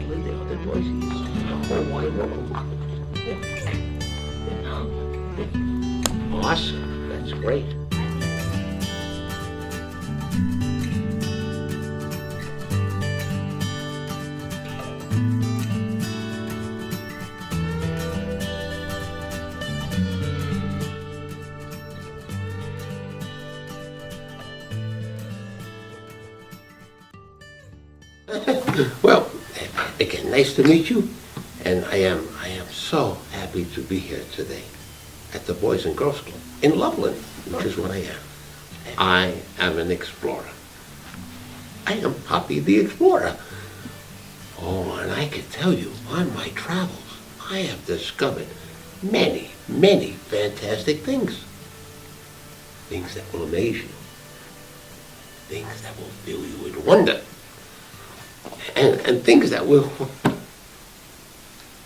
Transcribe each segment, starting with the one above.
friendly. They are the noisiest in the whole wide world. Awesome. That's great. Well, again, nice to meet you, and I am so happy to be here today at the Boys and Girls Club in Loveland, which is what I am. I am an explorer. I am Poppy the Explorer. Oh, and I can tell you, on my travels, I have discovered many, many fantastic things. Things that will amaze you. Things that will fill you with wonder. And things that will,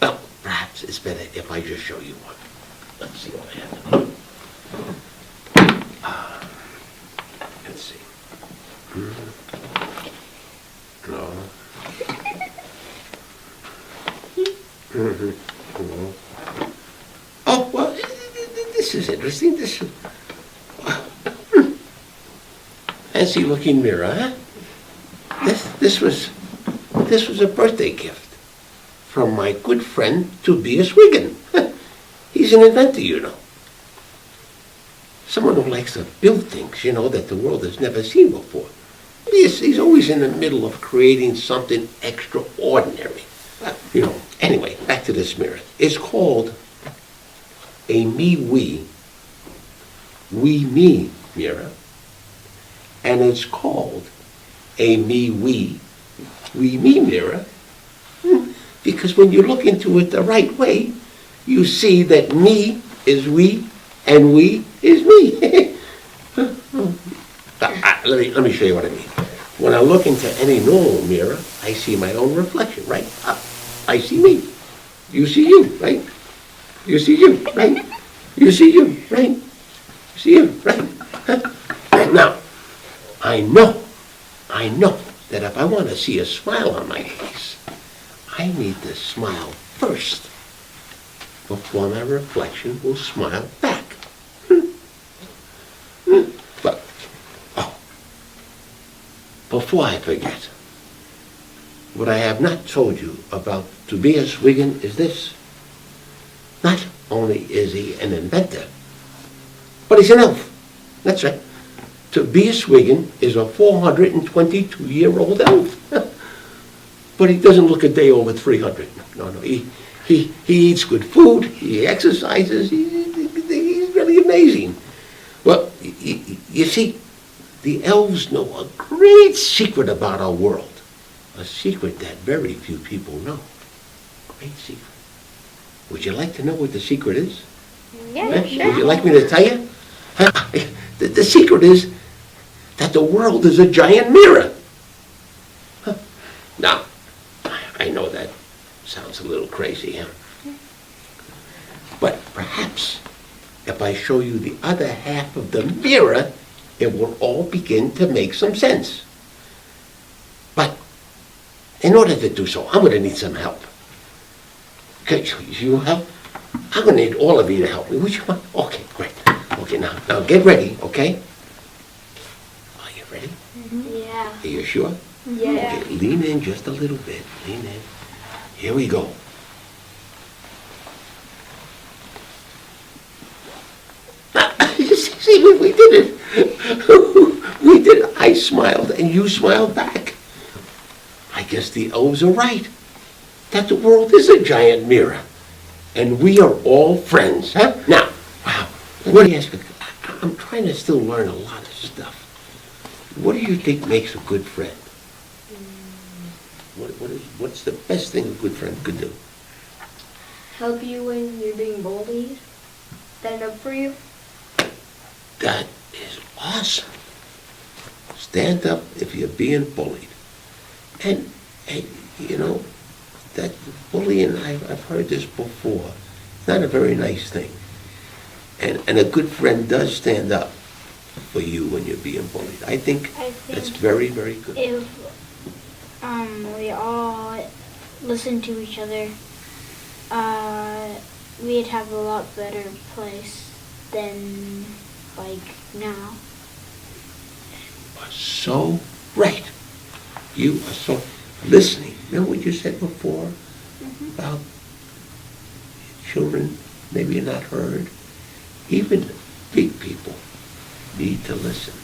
well, perhaps it's better if I just show you one. Let's see what I have. Let's see. No. Oh, well, this is interesting. This is, fancy looking mirror, huh? This was a birthday gift from my good friend Tobias Wiggin. He's an inventor, you know. Someone who likes to build things, you know, that the world has never seen before. He's always in the middle of creating something extraordinary. You know, anyway, back to this mirror. It's called a me-we mirror. And it's called a me-we mirror. Because when you look into it the right way, you see that me is we and we is me. Let me show you what I mean. When I look into any normal mirror, I see my own reflection, right? I see me. You see you, right? You see you, right? You see you, right? You see you, right? Now, I know that if I want to see a smile on my face, I need to smile first before my reflection will smile back. But, before I forget, what I have not told you about Tobias Wiggin is this. Not only is he an inventor, but he's an elf. That's right. Tobias Wiggin is a 422-year-old elf. But he doesn't look a day over 300. No. He eats good food. He exercises. He's really amazing. Well, you see, the elves know a great secret about our world. A secret that very few people know. Great secret. Would you like to know what the secret is? Yeah, sure. Would you like me to tell you? The secret is that the world is a giant mirror. Now, I know that sounds a little crazy, huh? But perhaps if I show you the other half of the mirror, it will all begin to make some sense. But in order to do so, I'm going to need some help. Okay, you help? I'm going to need all of you to help me. Would you want? Okay, great. Okay, now get ready, okay? Are you ready? Yeah. Are you sure? Yeah. Okay, lean in just a little bit. Lean in. Here we go. See, we did it. We did it. I smiled and you smiled back. I guess the elves are right. That the world is a giant mirror. And we are all friends, huh? Now, wow, what do you ask? I'm trying to still learn a lot of stuff. What do you think makes a good friend? What's the best thing a good friend could do? Help you when you're being bullied. Stand up for you. That is awesome. Stand up if you're being bullied. And you know, that bullying, I've heard this before, it's not a very nice thing. And a good friend does stand up for you when you're being bullied. I think that's very, very good. If we all listen to each other, we'd have a lot better place than like now. You are so right. You are so listening. Remember what you said before about children maybe not heard? Even big people need to listen.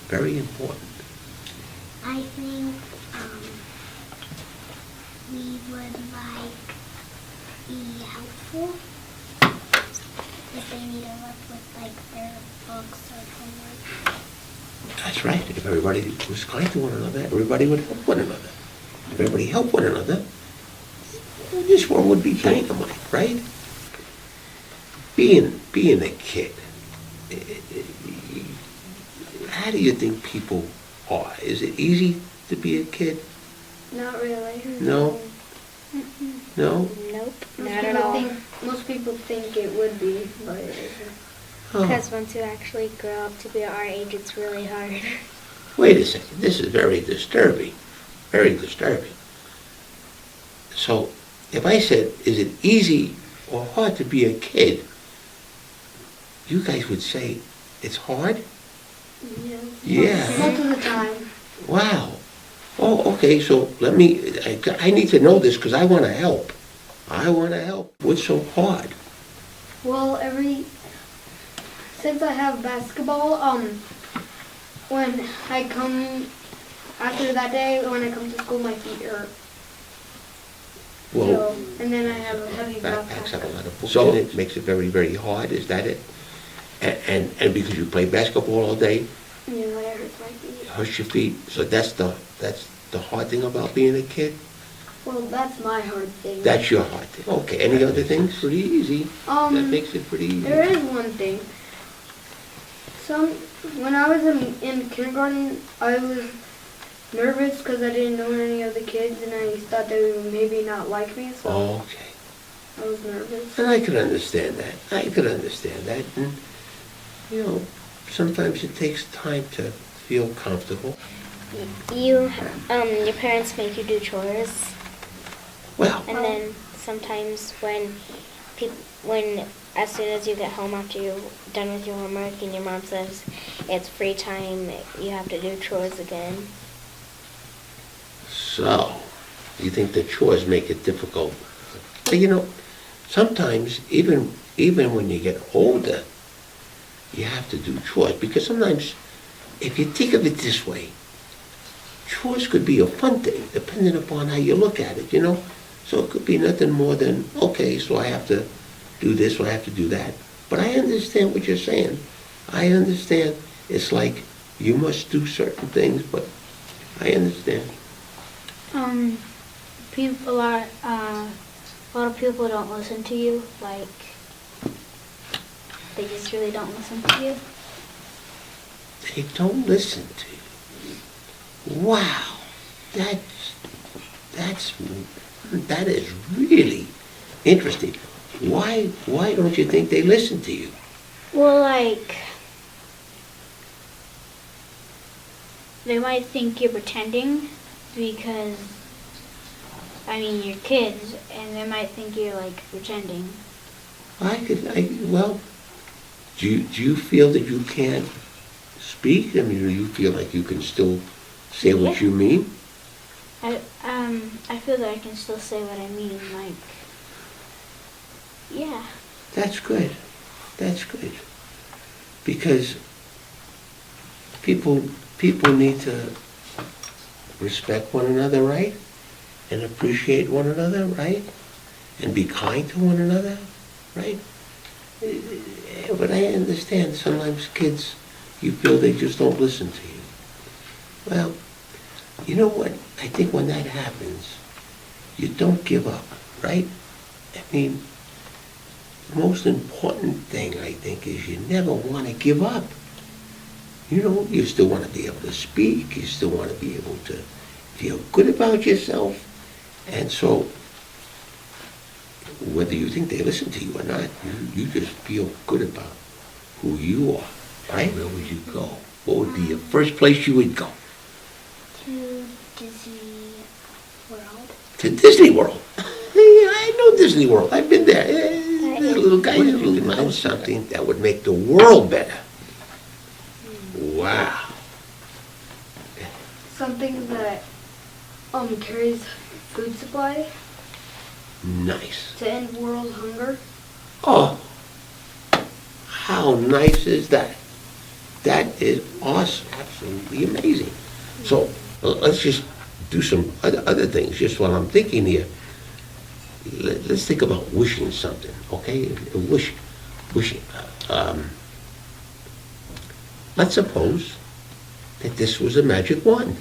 Very important. I think we would like be helpful if they need help with like their books or homework. That's right. If everybody was kind to one another, everybody would help one another. If everybody helped one another, this world would be dynamite, right? Being a kid, how do you think people are? Is it easy to be a kid? Not really. No? No? Nope, Most not at people all. Most people think it would be, but it isn't. Oh, Because once you actually grow up to be our age, it's really hard. wait a second. This is very disturbing. Very disturbing. So, if I said, is it easy or hard to be a kid? You guys would say it's hard? Yeah. Yeah. Most of the time. Wow. Oh, okay, so I need to know this because I want to help. I want to help. What's so hard? Well, since I have basketball, when I come after that day, when I come to school, my feet hurt. Well, So, and then I have a heavy backpacks have a backpack. lot of books in it, makes it very, very hard, is that it? And because you play basketball all day, Yeah, that hurts my feet. it hurts your feet, so that's the hard thing about being a kid? Well, that's my hard thing. That's your hard thing. Okay, any other things? Pretty easy. That makes it pretty easy. There is one thing. When I was in kindergarten, I was nervous because I didn't know any of the kids, and I thought they would maybe not like me, so Okay. I was nervous. And I could understand that. And, sometimes it takes time to feel comfortable. Your parents make you do chores, Well, and then sometimes when as soon as you get home after you're done with your homework and your mom says it's free time, you have to do chores again. so, you think the chores make it difficult. But sometimes, even when you get older, you have to do chores. Because sometimes, if you think of it this way, chores could be a fun thing, depending upon how you look at it, So it could be nothing more than, okay, so I have to do this or I have to do that. But I understand what you're saying. I understand it's like you must do certain things, but I understand. A lot of people don't listen to you. Like, they just really don't listen to you. They don't listen to you. Wow, that is really interesting. Why don't you think they listen to you? Well, like, they might think you're pretending because, you're kids, and they might think you're, like, pretending. Well, do you feel that you can't speak? Do you feel like you can still say what Yeah. you mean? I feel that I can still say what I mean, like, yeah. That's good. That's good. Because people need to respect one another, right? And appreciate one another, right? And be kind to one another, right? But I understand sometimes kids, you feel they just don't listen to you. Well, you know what? I think when that happens, you don't give up, right? The most important thing, I think, is you never want to give up. You still want to be able to speak. You still want to be able to feel good about yourself. And so, whether you think they listen to you or not, you just feel good about who you are, right? Where would you go? What would be your first place you would go? To Disney World. to Disney World. I know Disney World. I've been there. There's a little guy, a little mouse, something that would make the world better. Wow. Something that carries food supply Nice. to end world hunger. Oh, how nice is that? That is awesome, absolutely amazing. So let's just do some other things, just while I'm thinking here. Let's think about wishing something, okay? Wishing. Let's suppose that this was a magic wand.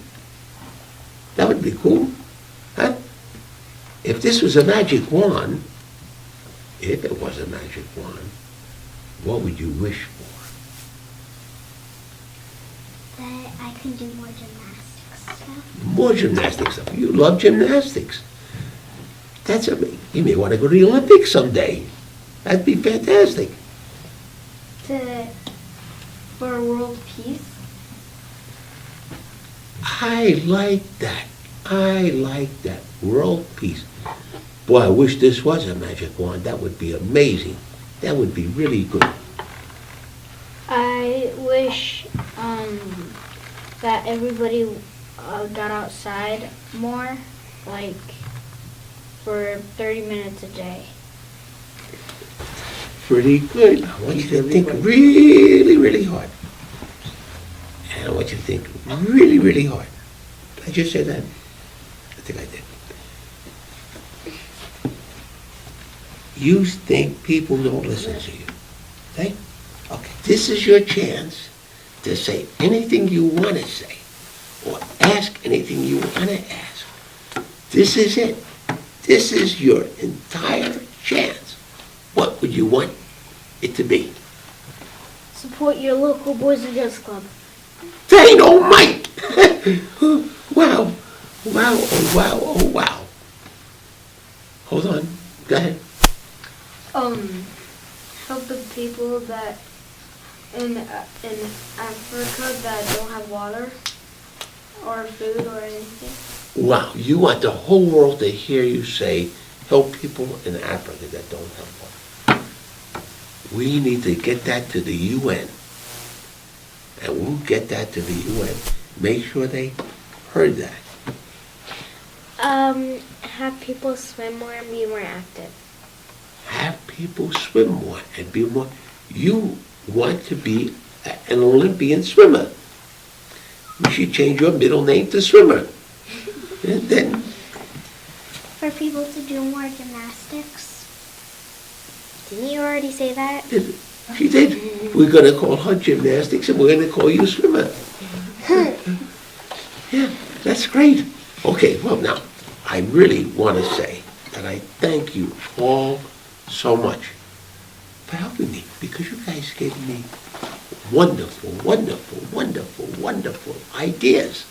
That would be cool, huh? If this was a magic wand, if it was a magic wand, what would you wish for? That I can do more gymnastics stuff. More gymnastics stuff. You love gymnastics. That's amazing. You may want to go to the Olympics someday. That'd be fantastic. For world peace. I like that. I like that. World peace. Boy, I wish this was a magic wand. That would be amazing. That would be really good. I wish that everybody got outside more, like for 30 minutes a day. Pretty good. I want you to think really, really hard. And I want you to think really, really hard. Did I just say that? I think I did. You think people don't listen to you. Okay? Okay. This is your chance to say anything you want to say or ask anything you want to ask. This is it. This is your entire chance. What would you want it to be? Support your local Boys and Girls Club. Dynamite! Wow. Wow, oh wow, oh wow. Hold on. Go ahead. Help the people that in Africa that don't have water or food or anything. Wow, you want the whole world to hear you say, help people in Africa that don't have water. We need to get that to the UN. And we'll get that to the UN. Make sure they heard that. Have people swim more and be more active. Have people swim more and be more. You want to be an Olympian swimmer. We should change your middle name to Swimmer. And then, For people to do more gymnastics. Didn't you already say that? she did. We're going to call her gymnastics and we're going to call you Swimmer. Yeah, that's great. Okay, well now, I really want to say that I thank you all so much for helping me, because you guys gave me wonderful, wonderful, wonderful, wonderful ideas.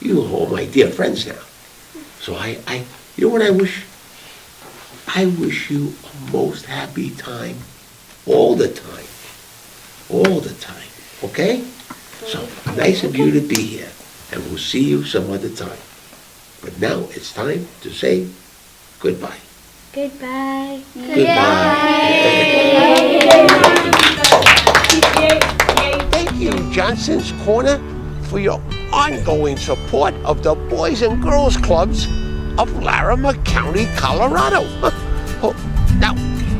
You are all my dear friends now. So I you know what I wish? I wish you a most happy time all the time. All the time. Okay? So, nice of you to be here. And we'll see you some other time. But now it's time to say goodbye. Goodbye. Thank you, Johnson's Corner, for your ongoing support of the Boys and Girls Clubs of Larimer County, Colorado. Oh, now,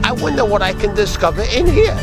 I wonder what I can discover in here.